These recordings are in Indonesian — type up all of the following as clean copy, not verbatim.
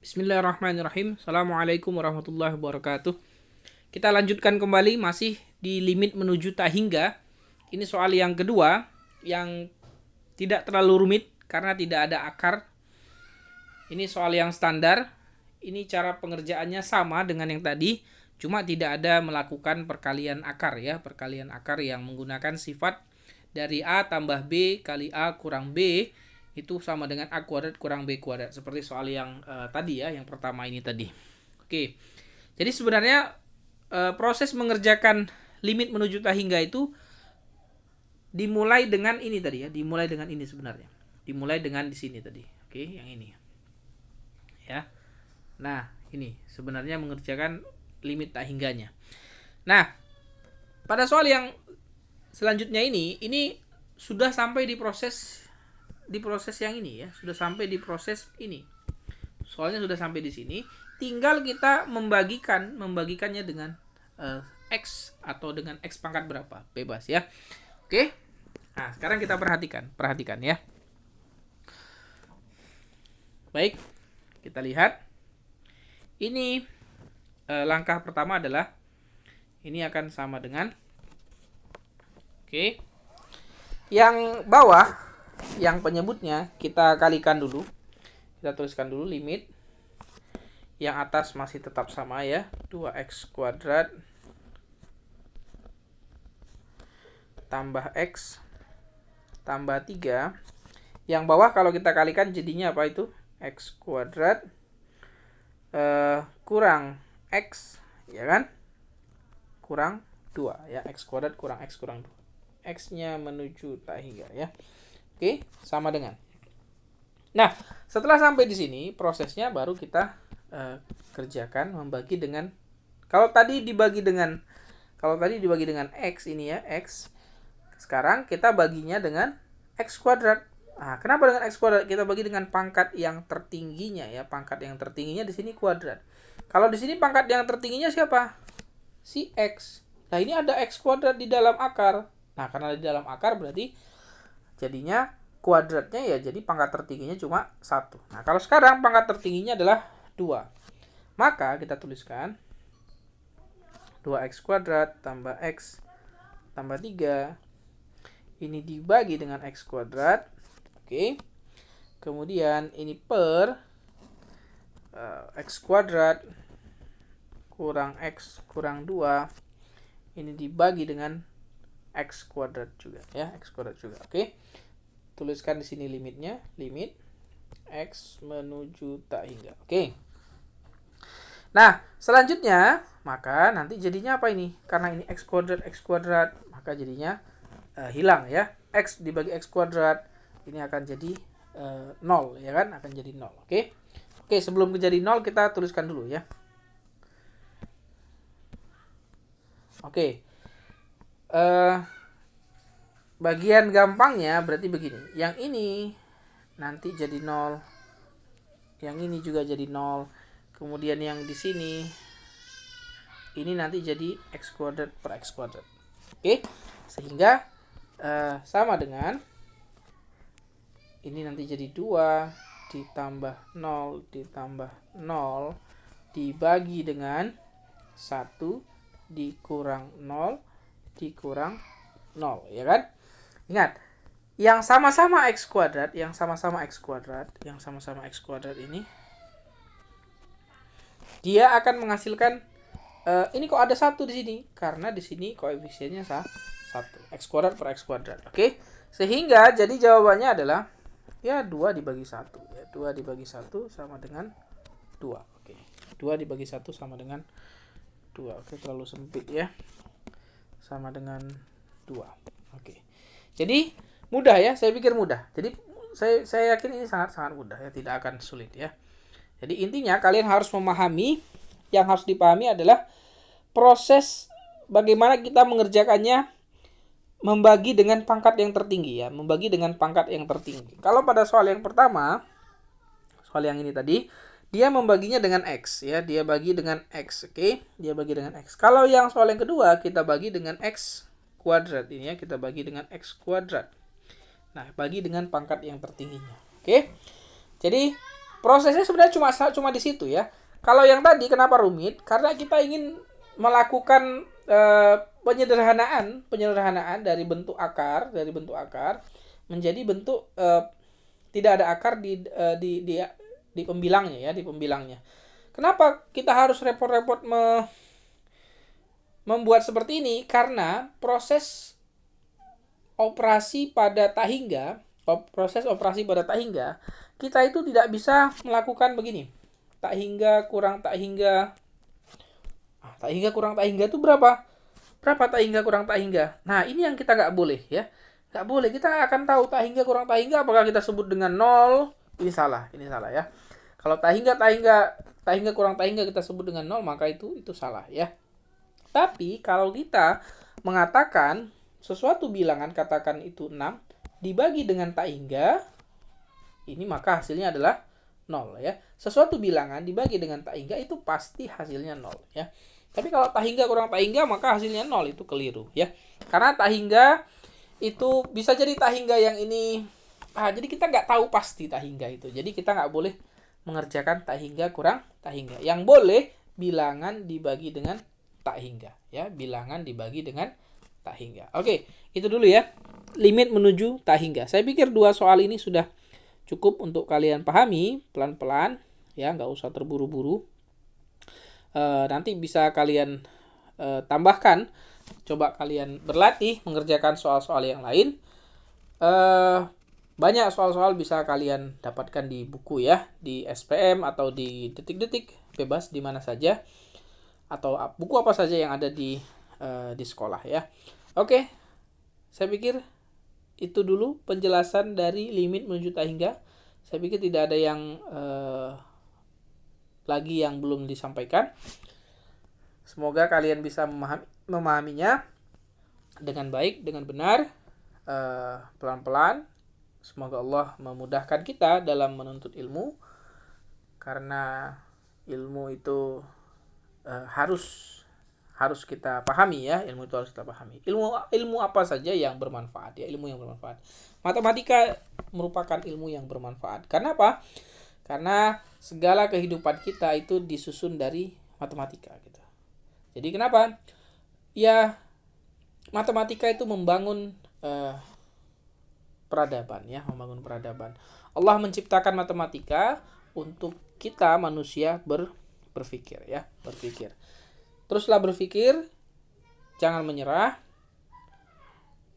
Bismillahirrahmanirrahim. Assalamualaikum warahmatullahi wabarakatuh. Kita lanjutkan kembali masih di limit menuju tak hingga. Ini soal yang kedua yang tidak terlalu rumit karena tidak ada akar. Ini soal yang standar. Ini cara pengerjaannya sama dengan yang tadi, cuma tidak ada melakukan perkalian akar ya, perkalian akar yang menggunakan sifat dari A tambah B kali A kurang B itu sama dengan A kuadrat kurang B kuadrat, seperti soal yang tadi ya, yang pertama ini tadi. Oke. Jadi sebenarnya proses mengerjakan limit menuju tak hingga itu dimulai dengan ini tadi ya, dimulai dengan ini sebenarnya. Dimulai dengan di sini tadi. Oke, yang ini. Ya. Nah, ini sebenarnya mengerjakan limit tak hingganya. Nah, pada soal yang selanjutnya ini sudah sampai di proses yang ini ya, sudah sampai di proses ini. Soalnya sudah sampai di sini, tinggal kita membagikannya dengan X atau dengan X pangkat berapa, bebas ya. Oke. Nah, sekarang kita perhatikan ya. Baik, kita lihat. Ini langkah pertama adalah ini akan sama dengan oke. Yang bawah, yang penyebutnya kita kalikan dulu. Kita tuliskan dulu limit. Yang atas masih tetap sama ya, 2x kuadrat tambah x tambah 3. Yang bawah kalau kita kalikan jadinya apa itu? X kuadrat kurang X, ya kan? Kurang 2 ya, X kuadrat kurang X kurang 2. X-nya menuju tak hingga ya. Oke, sama dengan. Nah, setelah sampai di sini, prosesnya baru kita kerjakan membagi dengan kalau tadi dibagi dengan X ini ya, X. Sekarang kita baginya dengan X kuadrat. Nah, kenapa dengan X kuadrat? Kita bagi dengan pangkat yang tertingginya ya. Pangkat yang tertingginya di sini kuadrat. Kalau di sini pangkat yang tertingginya siapa? Si X. Nah, ini ada X kuadrat di dalam akar. Nah, karena di dalam akar berarti jadinya kuadratnya ya, jadi pangkat tertingginya cuma 1. Nah, kalau sekarang pangkat tertingginya adalah 2. Maka kita tuliskan 2x kuadrat tambah x tambah 3. Ini dibagi dengan x kuadrat. Oke. Kemudian ini per x kuadrat kurang x kurang 2. Ini dibagi dengan x kuadrat juga ya, x kuadrat juga. Oke. Tuliskan di sini limitnya, limit x menuju tak hingga. Oke. Nah, selanjutnya maka nanti jadinya apa ini? Karena ini x kuadrat, maka jadinya hilang ya. X dibagi x kuadrat ini akan jadi 0 ya kan, akan jadi 0. Oke. Oke, sebelum menjadi 0 kita tuliskan dulu ya. Oke. Bagian gampangnya berarti begini. Yang ini nanti jadi 0. Yang ini juga jadi 0. Kemudian yang di sini ini nanti jadi x kuadrat per x kuadrat. Oke. Sehingga sama dengan ini nanti jadi 2 ditambah 0 ditambah 0 dibagi dengan 1 dikurang 0 dikurang 0, ya kan? Ingat, yang sama-sama x kuadrat ini dia akan menghasilkan ini kok ada 1 di sini karena di sini koefisiennya 1, x kuadrat per x kuadrat. Oke. Sehingga jadi jawabannya adalah ya 2 dibagi 1 ya, 2 dibagi 1 sama dengan 2. Oke. 2 dibagi 1 sama dengan 2. Oke, terlalu sempit ya. Sama dengan 2. Oke. Jadi mudah ya, saya pikir mudah. Jadi saya yakin ini sangat mudah ya, tidak akan sulit ya. Jadi intinya kalian harus memahami, yang harus dipahami adalah proses bagaimana kita mengerjakannya membagi dengan pangkat yang tertinggi ya, membagi dengan pangkat yang tertinggi. Kalau pada soal yang pertama, soal yang ini tadi, dia membaginya dengan x ya, dia bagi dengan x, oke? Dia bagi dengan x. Kalau yang soal yang kedua kita bagi dengan x kuadrat ini ya, kita bagi dengan x kuadrat. Nah, bagi dengan pangkat yang tertingginya. Oke? Jadi Prosesnya sebenarnya cuma di situ ya. Kalau yang tadi kenapa rumit? Karena kita ingin melakukan penyederhanaan dari bentuk akar menjadi bentuk tidak ada akar di pembilangnya ya, di pembilangnya. Kenapa kita harus repot-repot membuat seperti ini? Karena proses operasi pada tahingga, kita itu tidak bisa melakukan begini. Tak hingga kurang tak hingga. Tak hingga kurang tak hingga itu berapa? Berapa tak hingga kurang tak hingga? Nah, ini yang kita nggak boleh ya. Nggak boleh. Kita akan tahu tak hingga kurang tak hingga apakah kita sebut dengan 0. Ini salah ya. Kalau tak hingga kurang tak hingga kita sebut dengan 0, maka itu salah ya. Tapi kalau kita mengatakan sesuatu bilangan, katakan itu 6 dibagi dengan tak hingga, ini maka hasilnya adalah 0 ya. Sesuatu bilangan dibagi dengan tak hingga itu pasti hasilnya 0 ya. Tapi kalau tak hingga kurang tak hingga maka hasilnya 0, itu keliru ya. Karena tak hingga itu bisa jadi tak hingga yang ini jadi kita nggak tahu pasti tak hingga itu. Jadi kita nggak boleh mengerjakan tak hingga kurang tak hingga. Yang boleh bilangan dibagi dengan tak hingga ya, bilangan dibagi dengan tak hingga. Oke, itu dulu ya. Limit menuju tak hingga. Saya pikir 2 soal ini sudah cukup untuk kalian pahami pelan-pelan ya, nggak usah terburu-buru. Nanti bisa kalian tambahkan, coba kalian berlatih mengerjakan soal-soal yang lain. Banyak soal-soal bisa kalian dapatkan di buku ya, di SPM atau di detik-detik, bebas di mana saja, atau buku apa saja yang ada di sekolah ya. Oke, saya pikir itu dulu penjelasan dari limit menuju tak hingga. Saya pikir tidak ada yang lagi yang belum disampaikan. Semoga kalian bisa memahaminya dengan baik, dengan benar, pelan-pelan. Semoga Allah memudahkan kita dalam menuntut ilmu, karena ilmu itu harus kita pahami ya. Ilmu itu harus kita pahami. Ilmu apa saja yang bermanfaat ya, ilmu yang bermanfaat. Matematika merupakan ilmu yang bermanfaat. Karena apa? Karena segala kehidupan kita itu disusun dari matematika gitu. Jadi kenapa? Ya, matematika itu membangun peradaban ya, membangun peradaban. Allah menciptakan matematika untuk kita manusia berpikir ya, berpikir. Teruslah berpikir, jangan menyerah.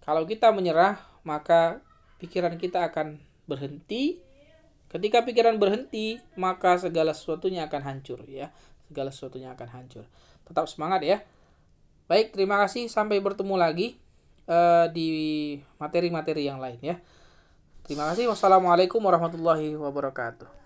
Kalau kita menyerah, maka pikiran kita akan berhenti. Ketika pikiran berhenti, maka segala sesuatunya akan hancur ya. Segala sesuatunya akan hancur. Tetap semangat ya. Baik, terima kasih. Sampai bertemu lagi di materi-materi yang lain ya. Terima kasih. Wassalamualaikum warahmatullahi wabarakatuh.